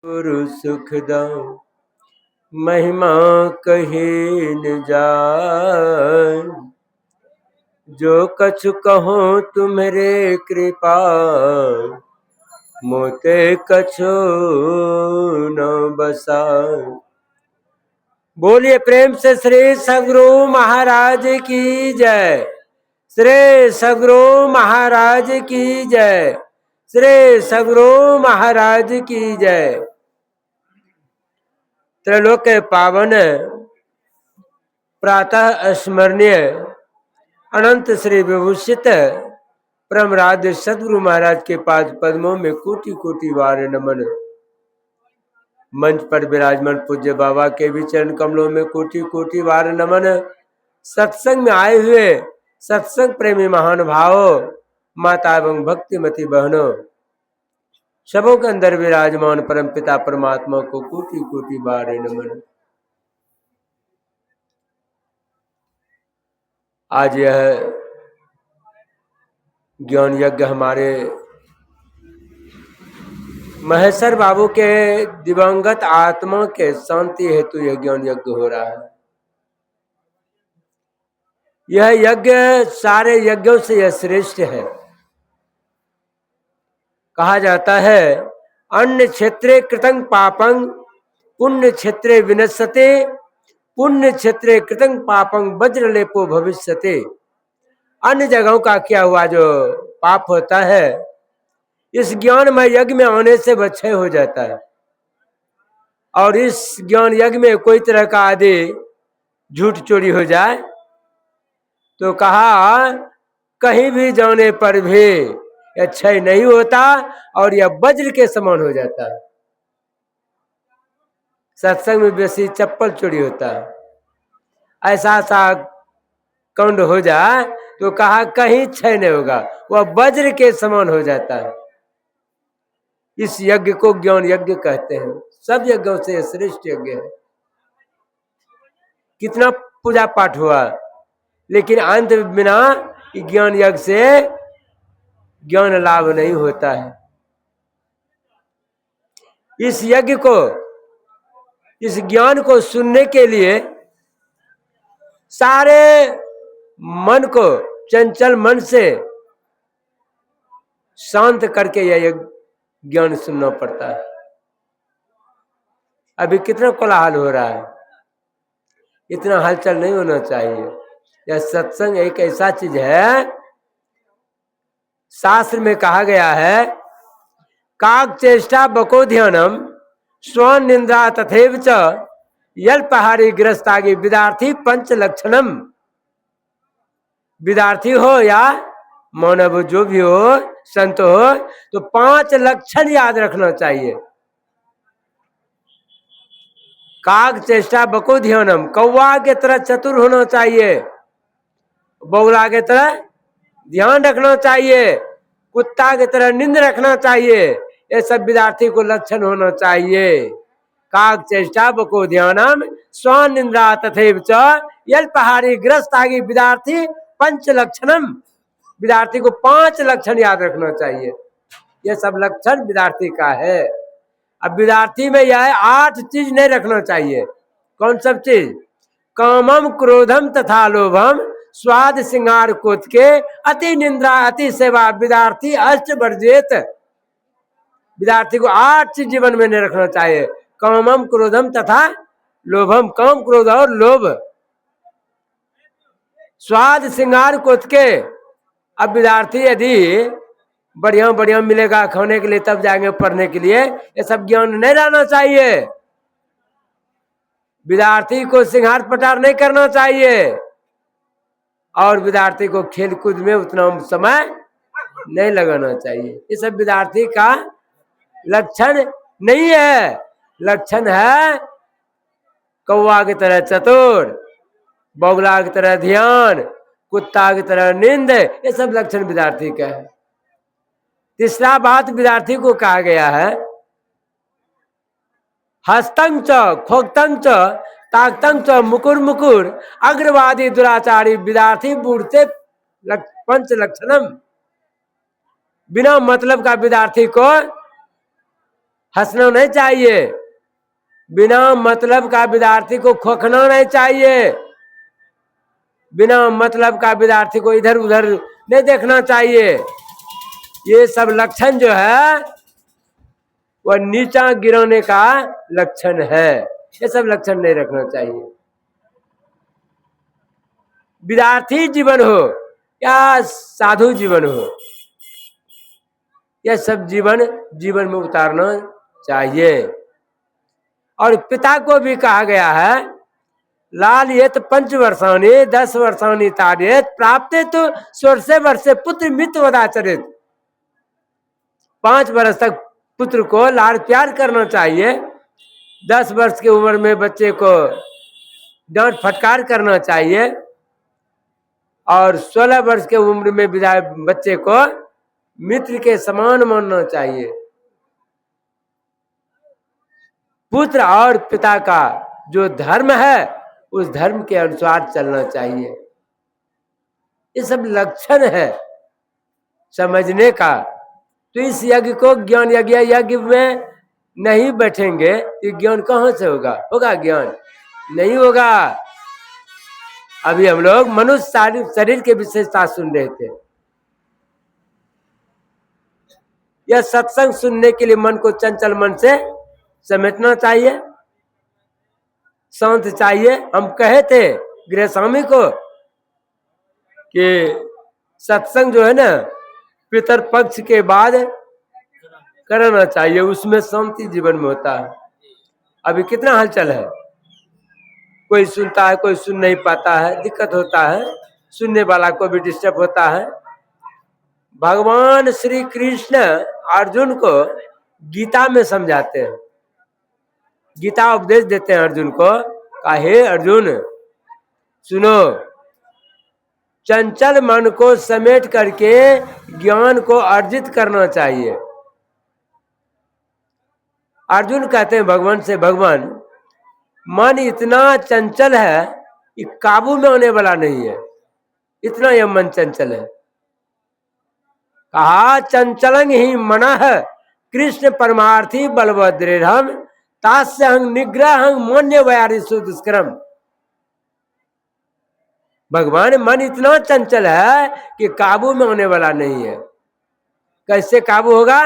गुरु सुख दाओ महिमा कहे न जाय। जो कछु कहो तुम्हारे कृपा मोते कछु न बसाय। बोलिए प्रेम से श्री सद्गुरु महाराज की जय। श्री सद्गुरु महाराज की जय। श्री सद्गुरु महाराज की जय। त्रैलोक के पावन प्रातः स्मरणीय अनंत श्री विभूषित परम राध्य सद्गुरु महाराज के पाद पद्मों में कोटि कोटि बार नमन। मंच पर विराजमान पूज्य बाबा के भी चरण कमलों में कोटि कोटि बार नमन। सत्संग में आए हुए सत्संग प्रेमी महान भावों, माता एवं भक्तिमती बहनों, सबों के अंदर विराजमान परम पिता परमात्मा को कोटि कोटि बार नमन। आज यह ज्ञान यज्ञ हमारे महेश्वर बाबू के दिवंगत आत्मा के शांति हेतु यह ज्ञान यज्ञ हो रहा है। यह यज्ञ सारे यज्ञों से यह श्रेष्ठ है। कहा जाता है अन्य क्षेत्रे कृतं पापं पुण्य क्षेत्रे विनश्यते, पुण्य क्षेत्रे कृतं पापं वज्रलेपो भविष्यते। अन्य जगहों का क्या हुआ जो पाप होता है, इस ज्ञानमय यज्ञ में आने से वह क्षय हो जाता है। और इस ज्ञान यज्ञ में कोई तरह का आदि झूठ चोरी हो जाए तो कहा कहीं भी जाने पर भी यह क्षय नहीं होता और यह वज्र के समान हो जाता है। सत्संग में बेसी चप्पल चोरी होता है। ऐसा कांड हो जाए तो कहा कहीं क्षय नहीं होगा, वह वज्र के समान हो जाता है। इस यज्ञ को ज्ञान यज्ञ कहते हैं। सब यज्ञों से श्रेष्ठ यज्ञ है। कितना पूजा पाठ हुआ लेकिन अंत बिना ज्ञान यज्ञ से ज्ञान लाभ नहीं होता है। इस यज्ञ को, इस ज्ञान को सुनने के लिए सारे मन को, चंचल मन से शांत करके यह ज्ञान सुनना पड़ता है। अभी कितना कोलाहल हो रहा है, इतना हलचल नहीं होना चाहिए। यह सत्संग एक ऐसा चीज है, शास्त्र में कहा गया है काक चेष्टा बको ध्यानम स्वर्ण निंदा तथेव च यल्पहारी ग्रस्तागी विद्यार्थी पंच लक्षणम। विद्यार्थी हो या मानव जो भी हो, संत हो, तो 5 लक्षण याद रखना चाहिए। काग चेष्टा बको ध्यानम, कौवा के तरह चतुर होना चाहिए, बगुला के तरह ध्यान रखना चाहिए, कुत्ता की तरह नींद रखना चाहिए। ये सब विद्यार्थी को लक्षण होना चाहिए। काग चेष्टा बको ध्यानम स्वान निंद्रा तथैव च यल्पहारी ग्रस्त आगे विद्यार्थी पंच लक्षणम। विद्यार्थी को 5 लक्षण याद रखना चाहिए। ये सब लक्षण विद्यार्थी का है। अब विद्यार्थी में यह 8 चीज नहीं रखना चाहिए। कौन सब चीज? कामम क्रोधम तथा लोभम स्वाद सिंगार कोत के अति निंद्रा अति सेवा विद्यार्थी अष्ट वर्जित। विद्यार्थी को 8 चीज जीवन में नहीं रखना चाहिए। कामम क्रोधम तथा लोभम, काम क्रोध और लोभ, स्वाद सिंगार कोत के। अब विद्यार्थी यदि बढ़िया बढ़िया मिलेगा खाने के लिए तब जाएंगे पढ़ने के लिए, ये सब ज्ञान नहीं रहना चाहिए। विद्यार्थी को सिंगार पटार नहीं करना चाहिए और विद्यार्थी को खेल कूद में उतना समय नहीं लगाना चाहिए। ये सब विद्यार्थी का लक्षण नहीं है। लक्षण है कौवा की तरह चतुर, बगुला की तरह ध्यान, कुत्ता की तरह नींद। ये सब लक्षण विद्यार्थी का है। तीसरा बात विद्यार्थी को कहा गया है हस्तंग च खोक्तंग च ताकतंग च मुकुर मुकुर अग्रवादी दुराचारी विद्यार्थी बूढ़ते 5 लक्षणम। बिना मतलब का विद्यार्थी को हंसना नहीं चाहिए, बिना मतलब का विद्यार्थी को खोखना नहीं चाहिए, बिना मतलब का विद्यार्थी को इधर उधर नहीं देखना चाहिए। ये सब लक्षण जो है वह नीचा गिराने का लक्षण है, ये सब लक्षण नहीं रखना चाहिए। विद्यार्थी जीवन हो या साधु जीवन हो, यह सब जीवन में उतारना चाहिए। और पिता को भी कहा गया है, लालयेत 5 वर्षाणि 10 वर्षाणि ताड़येत प्राप्ते तो 16 वर्षे पुत्र मित्र वदाचरित। 5 वर्ष तक पुत्र को लाड़ प्यार करना चाहिए, 10 वर्ष की उम्र में बच्चे को डांट फटकार करना चाहिए, और 16 वर्ष के उम्र में बच्चे को मित्र के समान मानना चाहिए। पुत्र और पिता का जो धर्म है उस धर्म के अनुसार चलना चाहिए। ये सब लक्षण है समझने का। तो इस यज्ञ को ज्ञान यज्ञ में नहीं बैठेंगे तो ज्ञान कहाँ से होगा? होगा ज्ञान? नहीं होगा। अभी हम लोग मनुष्य शरीर के विशेषता सुन रहे थे। यह सत्संग सुनने के लिए मन को चंचल मन से समेटना चाहिए, शांत चाहिए। हम कहे थे गृह स्वामी को कि सत्संग जो है ना पितर पक्ष के बाद करना चाहिए, उसमें शांति जीवन में होता है। अभी कितना हलचल है, कोई सुनता है कोई सुन नहीं पाता है, दिक्कत होता है, सुनने वाला को भी डिस्टर्ब होता है। भगवान श्री कृष्ण अर्जुन को गीता में समझाते हैं, गीता उपदेश देते हैं अर्जुन को, हे अर्जुन सुनो, चंचल मन को समेट करके ज्ञान को अर्जित करना चाहिए। अर्जुन कहते हैं भगवान से, भगवान मन इतना चंचल है कि काबू में आने वाला नहीं है, इतना यह मन चंचल है। कहा चंचलं ही मनः कृष्ण परमार्थी बलभद्रेरहम तास्यहं निग्रहं मन्य वयारिषु दुष्करम। भगवान मन इतना चंचल है कि काबू में होने वाला नहीं है। कैसे काबू होगा?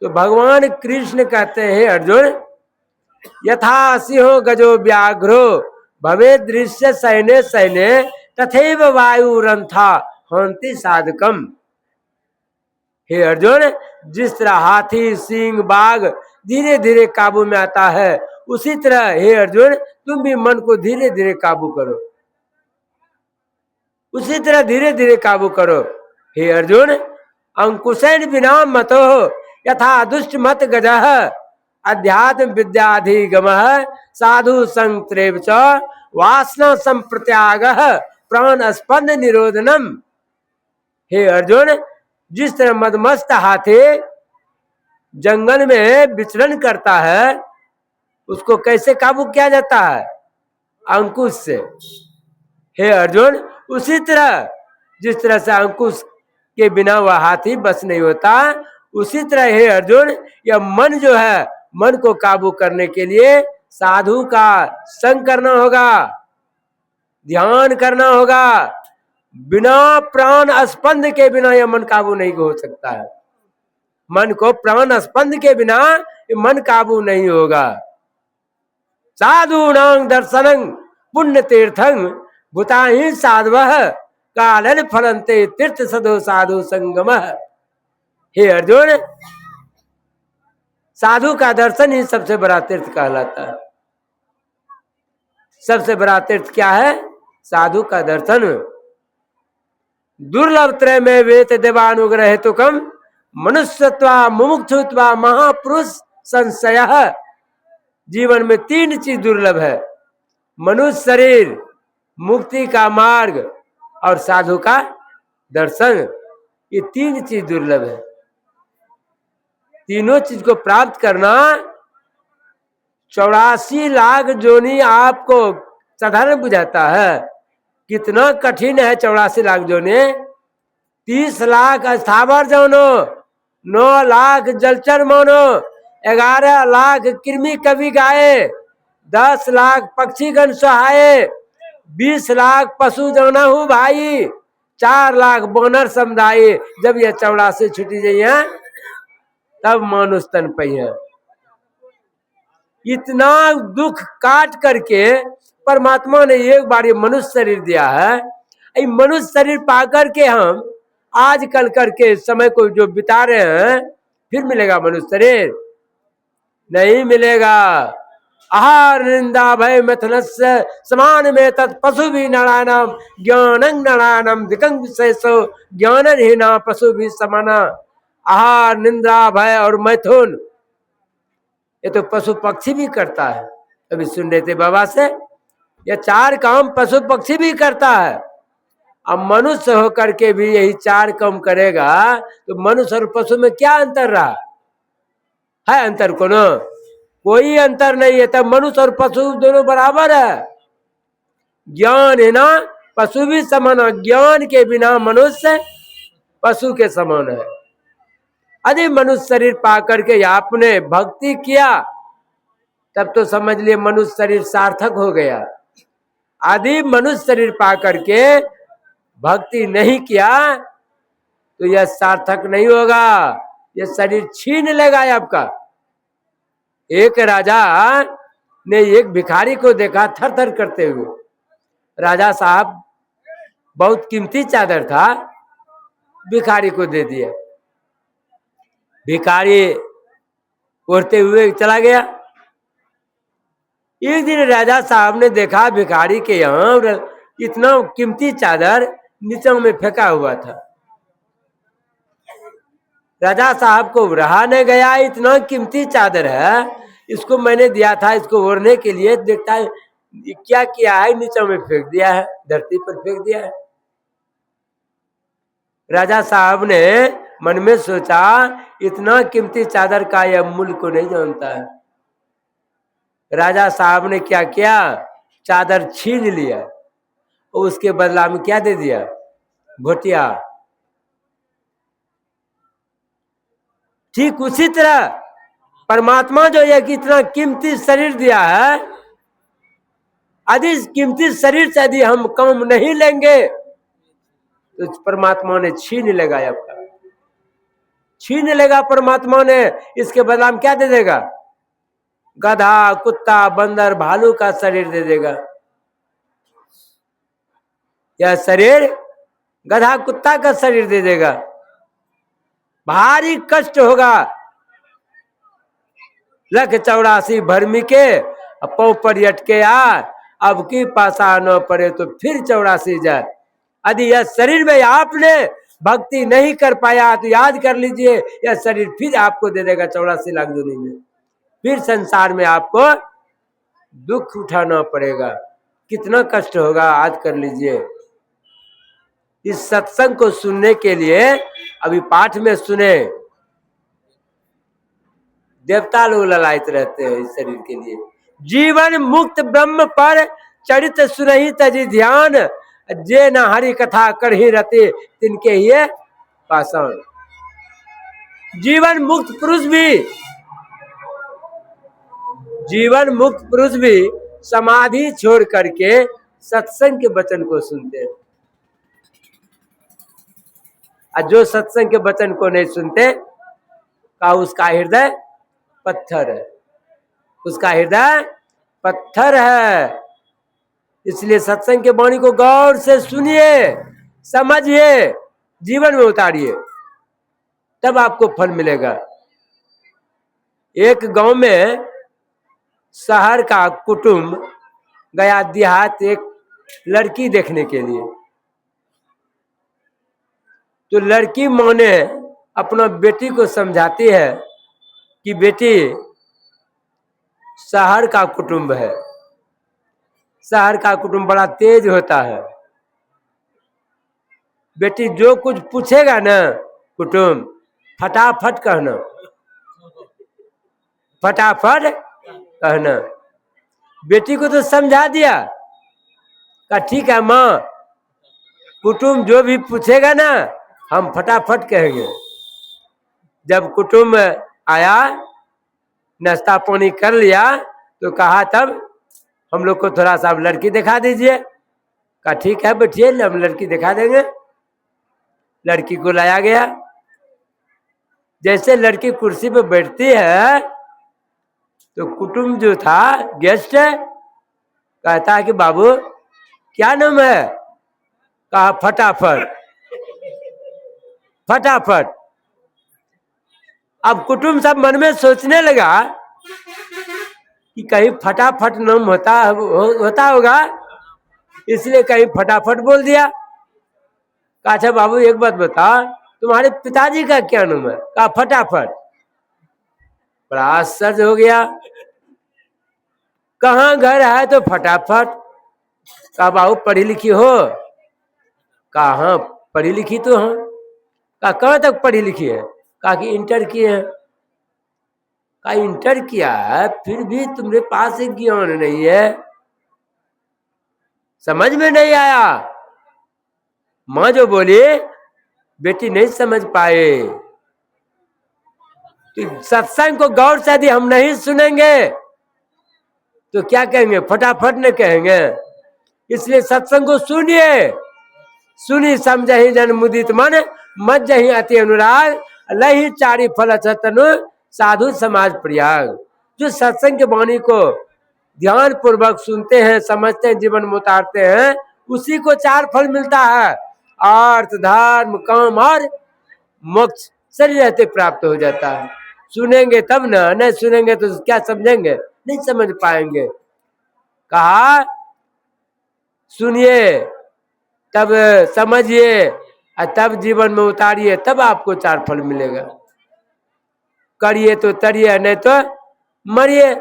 तो भगवान कृष्ण कहते हैं अर्जुन, यथा सिंहो गजो व्याघ्रो भवे दृश्य सैने सैने तथैव वायुरंथा हंति साधकम। हे अर्जुन, जिस तरह हाथी सिंह बाघ धीरे धीरे काबू में आता है, उसी तरह हे अर्जुन तुम भी मन को धीरे धीरे काबू करो, उसी तरह धीरे धीरे काबू करो। हे अर्जुन, अंकुशेन विना मतो यथा दुष्ट मत गजः अध्यात्म विद्याधिगमः साधु संग च वासना संप्रत्यागः प्राण स्पंद निरोधनम। हे अर्जुन, जिस तरह मदमस्त हाथी जंगल में विचरण करता है, उसको कैसे काबू किया जाता है? अंकुश से। हे अर्जुन, उसी तरह जिस तरह से अंकुश के बिना वह हाथी बस नहीं होता, उसी तरह हे अर्जुन यह मन जो है, मन को काबू करने के लिए साधु का संग करना होगा, ध्यान करना होगा। बिना प्राण स्पंद के बिना यह मन काबू नहीं हो सकता है। मन को प्राण स्पंद के बिना ये मन काबू नहीं होगा। साधूनां दर्शनं पुण्य तीर्थं भूताहि साधवः कालन फलन्ते तीर्थ सदो साधु संगमः। हे अर्जुन, साधु का दर्शन ही सबसे बड़ा तीर्थ कहलाता है। सबसे बड़ा तीर्थ क्या है? साधु का दर्शन। दुर्लभ त्रय में वेत देवानुग्रह हेतुकम मनुष्यत्वा मुमुक्षुत्वा महापुरुष संशय। जीवन में 3 चीज दुर्लभ है, मनुष्य शरीर, मुक्ति का मार्ग और साधु का दर्शन। ये 3 चीज दुर्लभ है। तीनों चीज को प्राप्त करना 84 लाख जोनी आपको साधारण बुझाता है, कितना कठिन है 84 लाख जोने। 30 लाख स्थावर जानो, 9 लाख जलचर मानो, 11 लाख कृमि कवि गाए, 10 लाख पक्षीगण सुहाए, 20 लाख पशु जनहु भाई, 4 लाख बोनर समुदाय। जब ये 84 छुटी जाइए तब मानुष तन पहिए। इतना दुख काट करके परमात्मा ने एक बार ये मनुष्य शरीर दिया है। ये मनुष्य शरीर पाकर के हम आजकल करके समय को जो बिता रहे हैं, फिर मिलेगा मनुष्य शरीर? नहीं मिलेगा। आहार निंदा भय मिथुनस्य समान में तत् पशु भी नारायणम ज्ञानं नारायणम दिकंग विशेषो ज्ञानहीना पशु भी समाना। आहार निंदा भय और मैथुन ये तो पशु पक्षी भी करता है। अभी सुन रहे थे बाबा से, ये 4 काम पशु पक्षी भी करता है। अब मनुष्य होकर के भी यही 4 काम करेगा तो मनुष्य और पशु में क्या अंतर रहा है? अंतर कोई अंतर नहीं है। तब मनुष्य और पशु दोनों बराबर है। ज्ञान है ना, पशु भी समान है। ज्ञान के बिना मनुष्य पशु के समान है। यदि मनुष्य शरीर पा करके आपने भक्ति किया तब तो समझ लिए मनुष्य शरीर सार्थक हो गया। यदि मनुष्य शरीर पा करके भक्ति नहीं किया तो यह सार्थक नहीं होगा, यह शरीर छीन लेगा आपका। एक राजा ने एक भिखारी को देखा थर थर करते हुए। राजा साहब बहुत कीमती चादर था, भिखारी को दे दिया। भिखारी ओढ़ते हुए चला गया। एक दिन राजा साहब ने देखा भिखारी के यहाँ इतना कीमती चादर नीचे में फेंका हुआ था। राजा साहब को रहा नहीं गया, इतना कीमती चादर है, इसको मैंने दिया था इसको ओढ़ने के लिए। देखता है क्या किया है, नीचे में फेंक दिया है, धरती पर फेंक दिया है। राजा साहब ने मन में सोचा इतना कीमती चादर का यह मूल्य को नहीं जानता है। राजा साहब ने क्या किया, चादर छीन लिया और उसके बदला में क्या दे दिया, भोटिया। ठीक उसी तरह परमात्मा जो ये इतना कीमती शरीर दिया है, यदि कीमती शरीर से यदि हम काम नहीं लेंगे तो परमात्मा ने छीन लेगा आपका, छीन लेगा परमात्मा ने। इसके बदला में क्या दे देगा, गधा कुत्ता बंदर भालू का शरीर दे देगा। यह शरीर गधा कुत्ता का शरीर दे देगा, भारी कष्ट होगा। 184 भरमी के पौ पर अटके आ, अब की पासा न पड़े तो फिर 84 जाए। यदि यह शरीर में आपने भक्ति नहीं कर पाया तो याद कर लीजिए यह शरीर फिर आपको दे देगा 84 लाख दुनिया में। फिर संसार में आपको दुख उठाना पड़ेगा। कितना कष्ट होगा याद कर लीजिए। इस सत्संग को सुनने के लिए अभी पाठ में सुने, देवता लोग ललायत रहते हैं इस शरीर के लिए। जीवन मुक्त ब्रह्म पर चरित सुनहि तजी ध्यान, जे न हरि कथा करहि रति तिनके ही पाषाण। जीवन मुक्त पुरुष भी समाधि छोड़ करके सत्संग के वचन को सुनते हैं। और जो सत्संग के वचन को नहीं सुनते का उसका हृदय पत्थर है, उसका हृदय पत्थर है। इसलिए सत्संग के वाणी को गौर से सुनिए, समझिए, जीवन में उतारिए, तब आपको फल मिलेगा। एक गांव में शहर का कुटुंब गया देहात एक लड़की देखने के लिए। तो लड़की माँ ने अपना बेटी को समझाती है कि बेटी शहर का कुटुंब है, शहर का कुटुंब बड़ा तेज होता है। बेटी जो कुछ पूछेगा ना कुटुंब फटाफट कहना, फटाफट कहना। बेटी को तो समझा दिया, कहा ठीक है माँ, कुटुंब जो भी पूछेगा ना हम फटाफट कहेंगे। जब कुटुंब आया नाश्ता पानी कर लिया तो कहा तब हम लोग को थोड़ा सा लड़की दिखा दीजिए। कहा ठीक है बैठिए, हम लड़की दिखा देंगे। लड़की को लाया गया। जैसे लड़की कुर्सी पे बैठती है तो कुटुंब जो था, गेस्ट, कहता है कि बाबू क्या नाम है? कहा फटाफट। फटाफट। अब कुटुंब सब मन में सोचने लगा कि कहीं फटाफट नाम होता होगा, इसलिए कहीं फटाफट बोल दिया। कहा अच्छा बाबू एक बात बता, तुम्हारे पिताजी का क्या नाम है? कहा फटाफट। बड़ा आश्चर्य हो गया। कहाँ घर है? तो फटाफट। कहा बाबू पढ़ी लिखी हो? कहा हाँ पढ़ी लिखी तो हाँ। कहा कहाँ तक पढ़ी लिखी है? कहा कि इंटर किए हैं। कहा इंटर किया है फिर भी तुम्हारे पास एक ज्ञान नहीं है, समझ में नहीं आया। माँ जो बोली बेटी नहीं समझ पाए। तो सत्संग को गौर से यदि हम नहीं सुनेंगे तो क्या कहेंगे? फटाफट न कहेंगे। इसलिए सत्संग को सुनिए। सुनी समझही जन मुदित मन, मत जही अति अनुराग, लही चारी फल तनु, साधु समाज प्रयाग। जो सत्संग के वाणी को ध्यान पूर्वक सुनते हैं, समझते हैं, जीवन में उतारते हैं, उसी को 4 फल मिलता है। अर्थ, धर्म, काम और मोक्ष शरीर रहते प्राप्त हो जाता है। सुनेंगे तब ना, नहीं सुनेंगे तो क्या समझेंगे? नहीं समझ पाएंगे। कहा सुनिए तब समझिए और तब जीवन में उतारिए, तब आपको 4 फल मिलेगा। करिए तो तरिए, नहीं तो मरिए।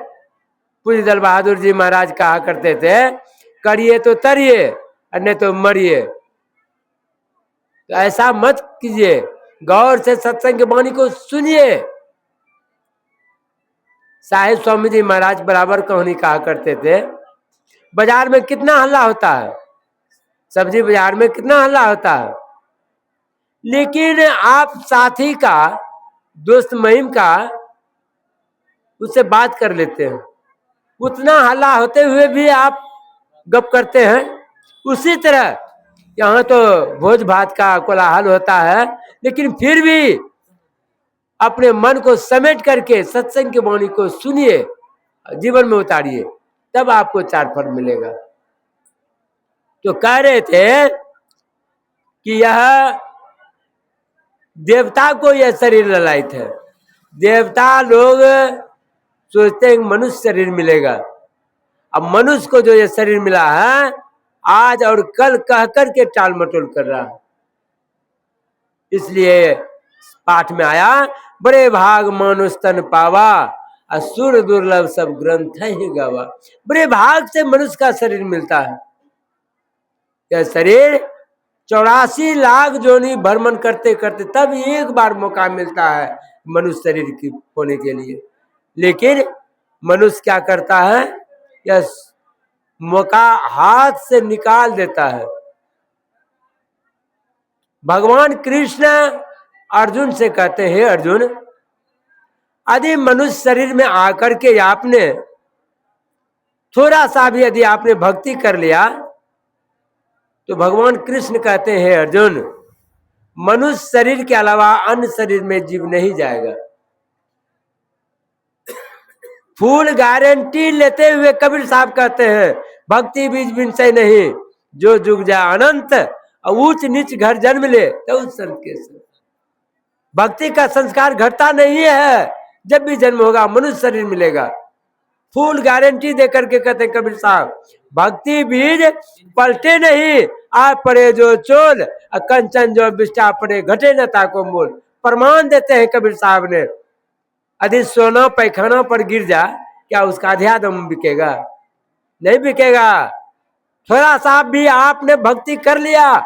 पूज्य दल बहादुर जी महाराज कहा करते थे करिए तो तरिए और नहीं तो मरिए। तो ऐसा मत कीजिए, गौर से सत्संग की वाणी को सुनिए। साहिब स्वामी जी महाराज बराबर कहानी कहा करते थे, बाजार में कितना हल्ला होता है, सब्जी बाजार में कितना हल्ला होता है, लेकिन आप साथी का, दोस्त महिम का उससे बात कर लेते हैं, उतना हल्ला होते हुए भी आप गप करते हैं। उसी तरह यहाँ तो भोज भात का कोलाहल होता है, लेकिन फिर भी अपने मन को समेट करके सत्संग की वाणी को सुनिए, जीवन में उतारिए, तब आपको 4 फल मिलेगा। तो कह रहे थे कि यह देवता को यह शरीर ललायित है। देवता लोग सोचते हैं मनुष्य शरीर मिलेगा। अब मनुष्य को जो ये शरीर मिला है, आज और कल कह करके टाल मटोल कर रहा है। इसलिए पाठ में आया बड़े भाग मानुष तन पावा, असुर दुर्लभ सब ग्रंथ ही गावा। बड़े भाग से मनुष्य का शरीर मिलता है। यह शरीर 84 लाख जोनी भ्रमण करते करते तब एक बार मौका मिलता है मनुष्य शरीर की होने के लिए। लेकिन मनुष्य क्या करता है? यह मौका हाथ से निकाल देता है। भगवान कृष्ण अर्जुन से कहते हैं, अर्जुन यदि मनुष्य शरीर में आकर के आपने थोड़ा सा भी यदि आपने भक्ति कर लिया तो भगवान कृष्ण कहते हैं अर्जुन मनुष्य शरीर के अलावा अन्य शरीर में जीव नहीं जाएगा। फुल गारंटी लेते हुए कबीर साहब कहते हैं भक्ति बीज विषय नहीं, जो जुग जा अनंत और ऊंच नीच घर जन्म ले तो उस संत के संग। भक्ति का संस्कार घटता नहीं है, जब भी जन्म होगा मनुष्य शरीर मिलेगा। फुल गारंटी देकर के कहते हैं कबीर साहब भक्ति बीज पलटे नहीं, आ पड़े जो चोल कंचन जो बिस्टा पड़े घटे न ताको मोल। प्रमाण देते हैं कबीर साहब ने। यदि सोना पैखाना पर गिर जा, क्या उसका आधा दम बिकेगा? नहीं बिकेगा। थोड़ा सा भी आपने भक्ति कर लिया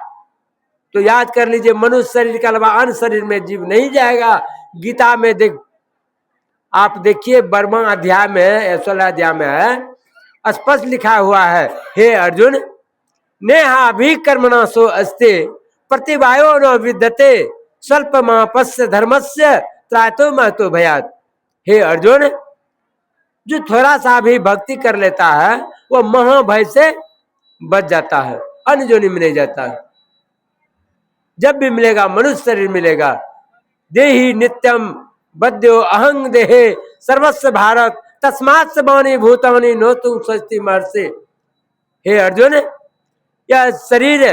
तो याद कर लीजिए मनुष्य शरीर के अलावा अन्य शरीर में जीव नहीं जाएगा। गीता में आप देखिए 12वां अध्याय में 16 अध्याय में है, स्पष्ट लिखा हुआ है हे अर्जुन नेहा भी कर्मणा सो अस्ते प्रतिवायो न विद्यते स्वल्प मापस्य धर्मस्य त्रातो महतो भयात। हे अर्जुन जो थोड़ा सा भी भक्ति कर लेता है वो महाभय से बच जाता है, अन्य जोनि में नहीं जाता है। जब भी मिलेगा मनुष्य शरीर मिलेगा, देहि नित्यम बद्यो अहंग देहे सर्वस्व भारत तस्मात् सर्वाणि भूतानि नो तुम स्वस्ति महर्षि। हे अर्जुन, यह शरीर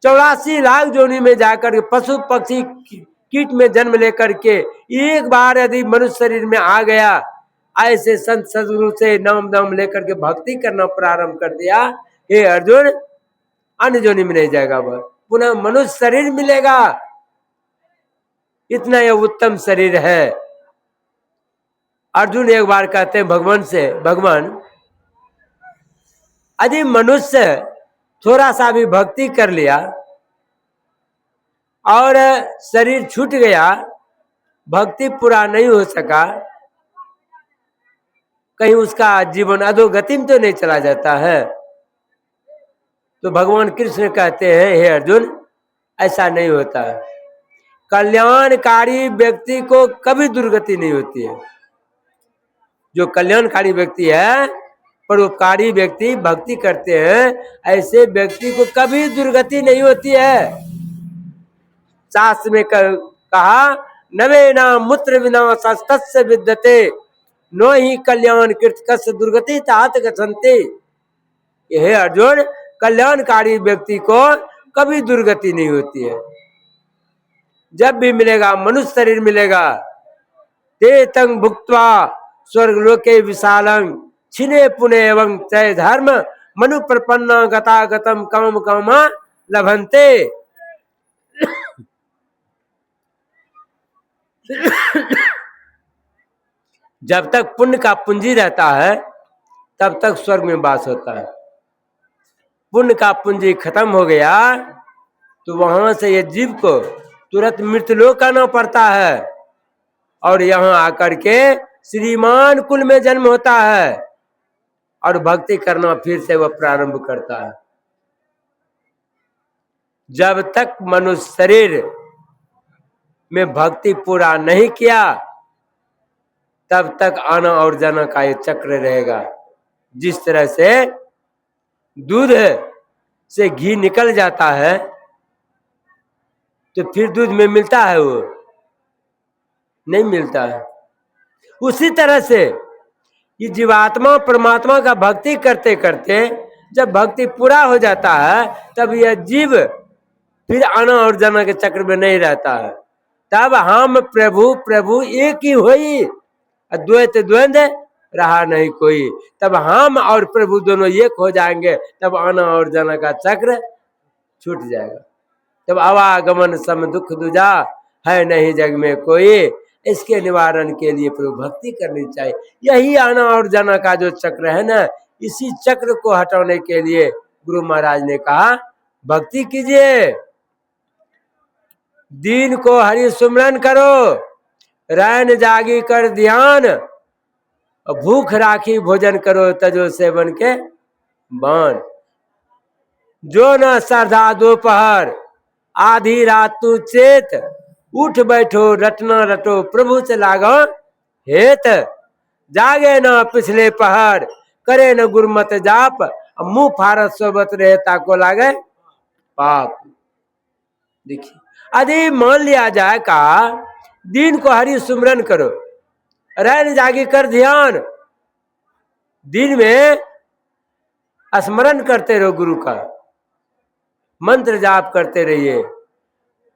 84 लाख जोनि में जाकर के पशु पक्षी कीट में जन्म लेकर के एक बार यदि मनुष्य शरीर में आ गया, ऐसे संत सदगुरु से नाम नाम लेकर के भक्ति करना प्रारंभ कर दिया, हे अर्जुन अन्य जोनि में नहीं जाएगा, वह पुनः मनुष्य शरीर मिलेगा। इतना यह उत्तम शरीर है। अर्जुन एक बार कहते हैं भगवान से, भगवान यदि मनुष्य थोड़ा सा भी भक्ति कर लिया और शरीर छूट गया, भक्ति पूरा नहीं हो सका, कहीं उसका जीवन अधोगति में तो नहीं चला जाता है? तो भगवान कृष्ण कहते हैं, हे अर्जुन ऐसा नहीं होता है। कल्याणकारी व्यक्ति को कभी दुर्गति नहीं होती है। जो कल्याणकारी व्यक्ति है, परोपकारी व्यक्ति, भक्ति करते हैं, ऐसे व्यक्ति को कभी दुर्गति नहीं होती है। शास्त्र में कहा नवेना मूत्र विनाशस्तस्य विद्यते नो ही कल्याण कृत कस्य दुर्गति तात गच्छन्ति। हे अर्जुन, कल्याणकारी व्यक्ति को कभी दुर्गति नहीं होती है। जब भी मिलेगा मनुष्य शरीर मिलेगा, ते तंग भुक्त्वा स्वर्ग लोके विशालं छिने पुणे एवं चय धर्म मनु प्रपन्न गतागतम काम कामा लभन्ते। जब तक पुण्य का पूंजी रहता है तब तक स्वर्ग में वास होता है। पुण्य का पूंजी खत्म हो गया तो वहां से ये जीव को तुरंत मृत्युलोक आना पड़ता है और यहाँ आकर के श्रीमान कुल में जन्म होता है और भक्ति करना फिर से वह प्रारंभ करता है। जब तक मनुष्य शरीर में भक्ति पूरा नहीं किया तब तक आना और जाना का ये चक्र रहेगा। जिस तरह से दूध से घी निकल जाता है तो फिर दूध में मिलता है, वो नहीं मिलता है। उसी तरह से ये जीवात्मा परमात्मा का भक्ति करते करते जब भक्ति पूरा हो जाता है तब यह जीव फिर आना और जाना के चक्र में नहीं रहता है। तब हम प्रभु प्रभु एक ही हुई, द्वैत द्वंद्व रहा नहीं कोई। तब हम और प्रभु दोनों एक हो जाएंगे, तब आना और जाना का चक्र छूट जाएगा। तब आवागमन सम दुख दुजा है नहीं जग में कोई। इसके निवारण के लिए प्रभु भक्ति करनी चाहिए। यही आना और जाना का जो चक्र है ना, इसी चक्र को हटाने के लिए गुरु महाराज ने कहा भक्ति कीजिए, दीन को हरि सुमरन करो, रैन जागी कर ध्यान, भूख राखी भोजन करो तजो सेवन के बान। जो न श्रद्धा दोपहर आधी रात तू चेत, उठ बैठो रटना रटो प्रभु से लागो हेत। जागे न पिछले पहर करे न गुरमत जाप, मुंह फारत सोबत रहे ताको लागे पाप। देखिए, यदि मान लिया जाए का दिन को हरि सुमरन करो, रैन जागी कर ध्यान, दिन में स्मरण करते रहो, गुरु का मंत्र जाप करते रहिए,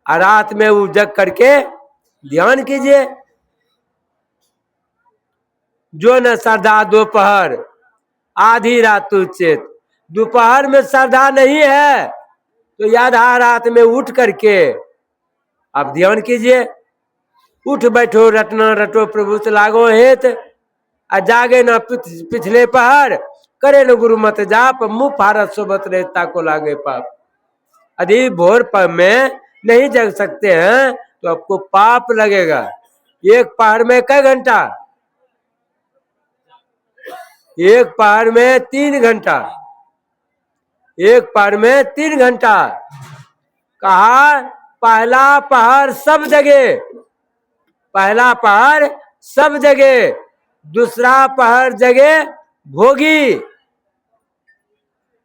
और रात में वो जग करके ध्यान कीजिए। जो न श्रद्धा दोपहर आधी रात तू चेत, दोपहर में श्रद्धा नहीं है तो आधा रात में उठ करके आप ध्यान कीजिए। उठ बैठो रटना रटो प्रभु से लागो हेत, जागे न पिछले पहर करे न गुरु मत जाप, मुंह फारत सोबत रहता को लागे पाप। यदि भोर पर में नहीं जग सकते हैं तो आपको पाप लगेगा। एक पहर में कई घंटा? एक पहर में 3 घंटा, एक पहर में 3 घंटा। कहा पहला पहर सब जगह, पहला पहर सब जगह दूसरा पहर जगे भोगी,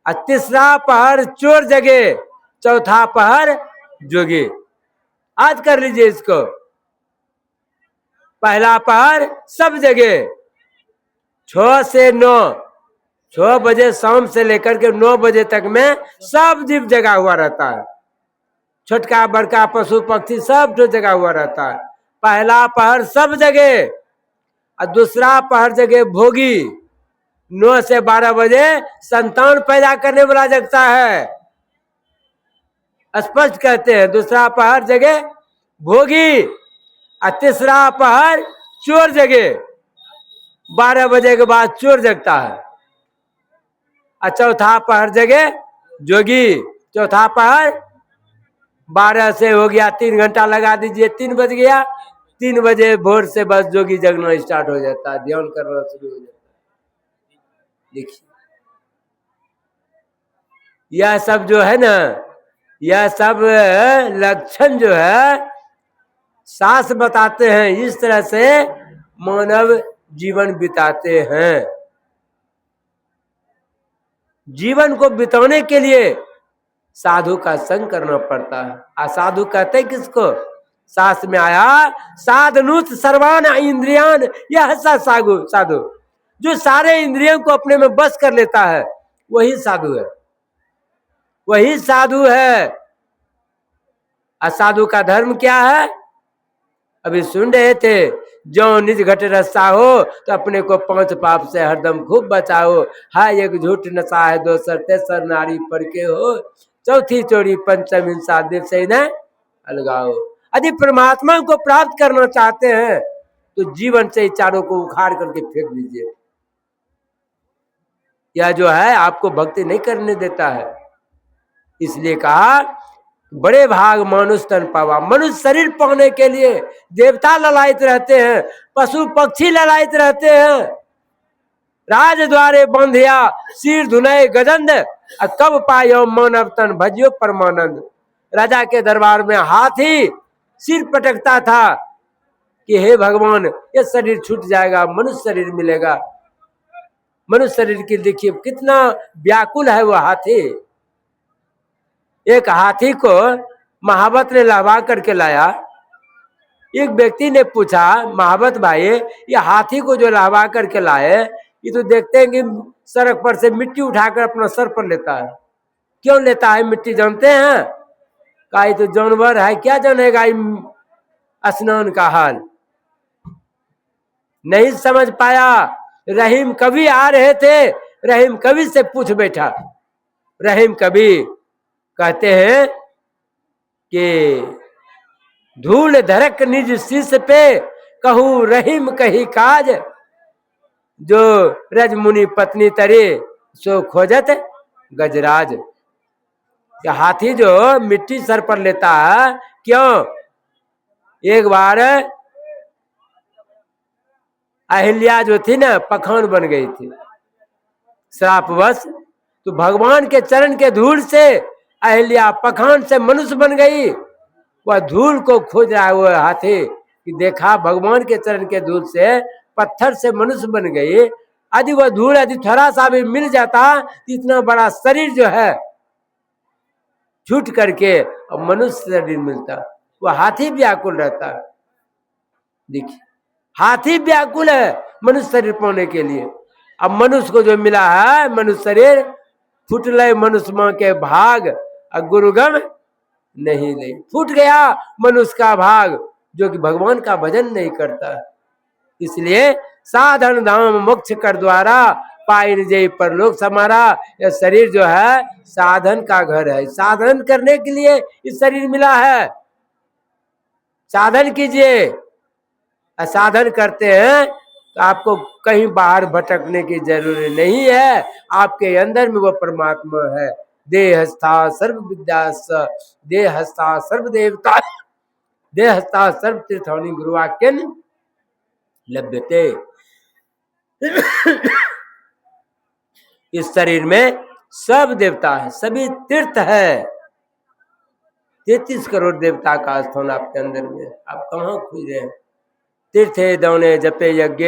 और तीसरा पहर चोर जगे, चौथा पहर जोगी। आज कर लीजिए इसको। पहला पहर सब जगह 6 से 9, 6 बजे शाम से लेकर के 9 बजे तक में सब जीव जगा हुआ रहता है। छोटका बड़का पशु पक्षी सब जो जगा हुआ रहता है। पहला पहर सब जगह और दूसरा पहर जगह भोगी। 9 से 12 बजे संतान पैदा करने वाला जगता है। स्पष्ट कहते हैं दूसरा पहर जगह भोगी और तीसरा पहर चोर जगह। 12 बजे के बाद चोर जगता है। और चौथा पहर जगह जोगी। चौथा पहर 12 से हो गया, 3 घंटा लगा दीजिए, 3 बज गया। 3 बजे भोर से बस जोगी जगना स्टार्ट हो जाता है, ध्यान करना शुरू हो जाता है। देखिए यह सब जो है ना, यह सब लक्षण जो है शास्त्र बताते हैं। इस तरह से मानव जीवन बिताते हैं। जीवन को बिताने के लिए साधु का संग करना पड़ता है। असाधु कहते हैं किसको? शास्त्र में आया साधनुत सर्वान इंद्रियान, यह साधु। साधु जो सारे इंद्रियों को अपने में बस कर लेता है वही साधु है, वही साधु है। असाधु का धर्म क्या है? अभी सुन रहे थे, जो निज घट रस्सा हो तो अपने को 5 पाप से हरदम खूब बचाओ। हाय एक झूठ नशा है, दोसर तेसर नारी पर के हो, चौथी चोरी पंचम हिंसा दिल से न अलगाओ। यदि परमात्मा को प्राप्त करना चाहते हैं तो जीवन से चारों को उखाड़ करके फेंक दीजिए। यह जो है आपको भक्ति नहीं करने देता है। इसलिए कहा बड़े भाग मनुष्य तन पावा। मनुष्य शरीर पाने के लिए देवता ललायत रहते हैं, पशु पक्षी ललायत रहते हैं। राज द्वारे बंधिया सिर धुनय गजंद, कब पायो मानव तन भजियो परमानंद। राजा के दरबार में हाथी सिर पटकता था कि हे भगवान ये शरीर छूट जाएगा, मनुष्य शरीर मिलेगा। मनुष्य शरीर की देखिए कितना व्याकुल है वो हाथी। एक हाथी को महावत ने लहवा करके लाया। एक व्यक्ति ने पूछा, महावत भाई ये हाथी को जो लहवा करके लाए, ये तो देखते हैं कि सड़क पर से मिट्टी उठाकर अपना सर पर लेता है। क्यों लेता है मिट्टी जानते हैं? कहा ये तो जानवर है, क्या जानेगा स्नान का हाल। नहीं समझ पाया। रहीम कवि आ रहे थे, रहीम कवि से पूछ बैठा। रहीम कवि कहते हैं कि धूल धड़क निज शीश पे, कहूँ रहीम कही काज, जो रजमुनि पत्नी तरे सो खोजत गजराज। हाथी जो मिट्टी सर पर लेता है क्यों? एक बार अहिल्या जो थी ना पखान बन गई थी श्रापवश, तो भगवान के चरण के धूल से अहिल्या पखान से मनुष्य बन गई। वह धूल को खोज रहा है वो हाथी कि देखा भगवान के चरण के धूल से पत्थर से मनुष्य बन गई। यदि वह धूल यदि थोड़ा सा भी मिल जाता तो इतना बड़ा शरीर जो है छूट करके और मनुष्य शरीर मिलता। वह हाथी व्याकुल रहता है। देखिए हाथी व्याकुल है मनुष्य शरीर पाने के लिए। अब मनुष्य को जो मिला है मनुष्य शरीर, फुटले मनुष्य मां के भाग और गुरुगम नहीं नहीं। फूट गया मनुष्य का भाग जो कि भगवान का भजन नहीं करता। इसलिए साधन धाम मोक्ष कर द्वारा, पाई निजय परलोक समारा। यह शरीर जो है साधन का घर है। साधन करने के लिए इस शरीर मिला है। साधन कीजिए। साधन करते हैं तो आपको कहीं बाहर भटकने की जरूरत नहीं है। आपके अंदर में वो परमात्मा है। देहस्था सर्व विद्या, देहस्था सर्व देवता, देहस्था सर्व तीर्थानि गुरुवाक्यन लभ्यते। इस शरीर में सब देवता है, सभी तीर्थ है। 33 करोड़ देवता का स्थान आपके अंदर में। आप कहाँ खोज रहे हैं? तीर्थे दौने जपे यज्ञ,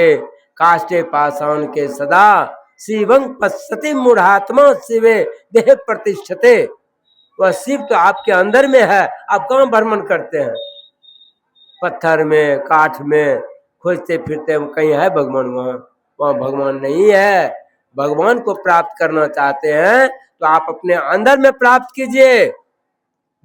काष्ठे पाषाण के सदा शिवं पश्यति मूढ़ात्मा शिवे देह प्रतिष्ठते। वह शिव तो आपके अंदर में है, आप कहाँ भ्रमण करते हैं? पत्थर में, काठ में खोजते फिरते हैं, कहीं है भगवान? वहाँ भगवान नहीं है। भगवान को प्राप्त करना चाहते हैं तो आप अपने अंदर में प्राप्त कीजिए।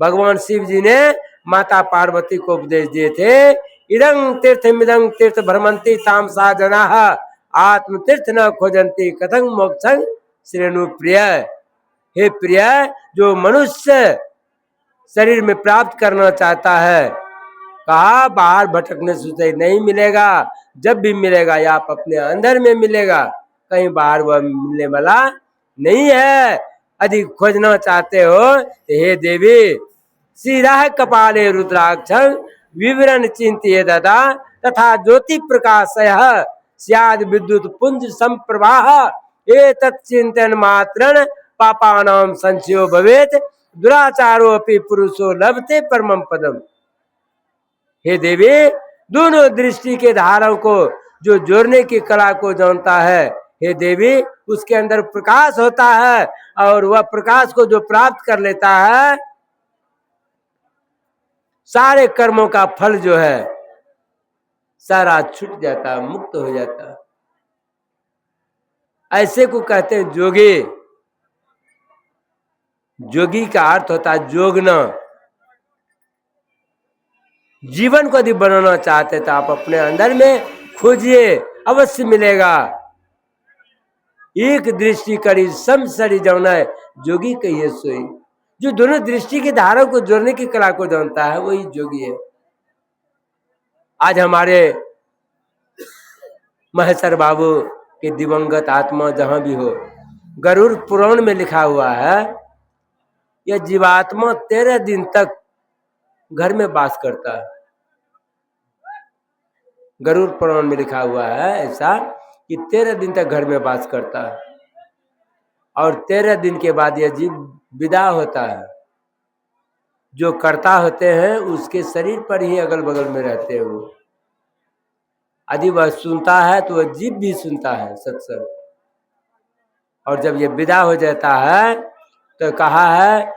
भगवान शिव जी ने माता पार्वती को उपदेश दिए थे, इदं तीर्थ मिदं तीर्थ भ्रमंती तामसा जनाः आत्म तीर्थ न खोजंती कथं मोक्षं श्रेणु प्रिय। हे प्रिय, जो मनुष्य शरीर में प्राप्त करना चाहता है, कहा बाहर भटकने से नहीं मिलेगा, जब भी मिलेगा या आप अपने अंदर में मिलेगा, कहीं बाहर वह मिलने वाला नहीं है। अधिक खोजना चाहते हो तो हे देवी, सीधा कपाले रुद्राक्षं विवरण चिंतिये ददा तथा ज्योति प्रकाशयः स्याद विद्युत पुंज संप्रवाह एतत् चिंतन मात्रं पापानां संचयो भवेत् दुराचारो अपि पुरुषो लभते परमं पदम। हे देवी, दोनों दृष्टि के धारों को जो जोड़ने की कला को जानता है, हे देवी, उसके अंदर प्रकाश होता है और वह प्रकाश को जो प्राप्त कर लेता है, सारे कर्मों का फल जो है सारा छूट जाता, मुक्त हो जाता। ऐसे को कहते हैं जोगी। जोगी का अर्थ होता है जोगना। जीवन को यदि बनाना चाहते तो आप अपने अंदर में खोजिए, अवश्य मिलेगा। एक दृष्टि करी सम सरी जाना जोगी कहिए सोई। जो दोनों दृष्टि के धारों को जोड़ने की कला को जानता है वही जोगी है। आज हमारे महेश्वर बाबू के दिवंगत आत्मा जहां भी हो, गरुड़ पुराण में लिखा हुआ है, यह जीवात्मा 13 दिन तक घर में वास करता है। गरुड़ पुराण में लिखा हुआ है ऐसा कि 13 दिन तक घर में वास करता है और 13 दिन के बाद यह जीव विदा होता है। जो कर्ता होते हैं उसके शरीर पर ही अगल बगल में रहते हैं वो। यदि वह सुनता है तो वह जीव भी सुनता है सत्संग। और जब ये विदा हो जाता है तो कहा है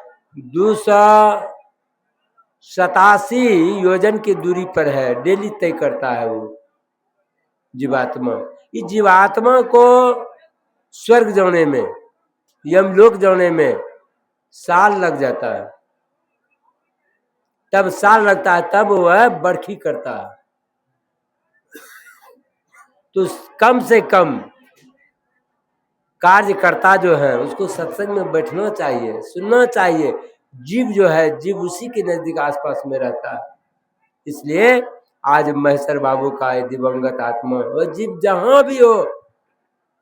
287 योजन की दूरी पर है, डेली तय करता है वो जीवात्मा। इस जीवात्मा को स्वर्ग जाने में, यमलोक जाने में साल लग जाता है। तब साल लगता है, तब वह बरखी करता है। तो कम से कम कार्यकर्ता जो है उसको सत्संग में बैठना चाहिए, सुनना चाहिए। जीव जो है, जीव उसी के नजदीक आसपास में रहता है। इसलिए आज महेश्वर बाबू का दिवंगत आत्मा, वह जीव जहां भी हो,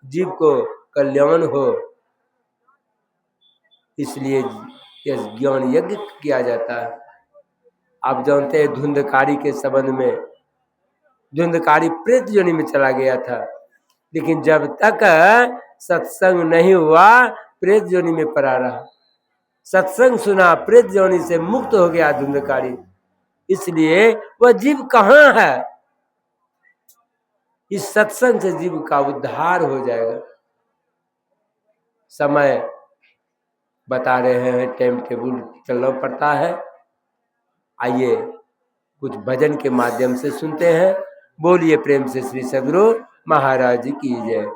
जीव को कल्याण हो, इसलिए ज्ञान यज्ञ किया जाता है। आप जानते हैं धुंधकारी के संबंध में, धुंधकारी प्रेत योनि में चला गया था, लेकिन जब तक सत्संग नहीं हुआ प्रेत योनि में पड़ा रहा। सत्संग सुना, प्रेत योनि से मुक्त हो गया धुंधकारी। इसलिए वह जीव कहाँ है? इस सत्संग से जीव का उद्धार हो जाएगा। समय बता रहे हैं, टाइम टेबल चलना पड़ता है। आइए कुछ भजन के माध्यम से सुनते हैं। बोलिए प्रेम से श्री सद्गुरु महाराज की जय।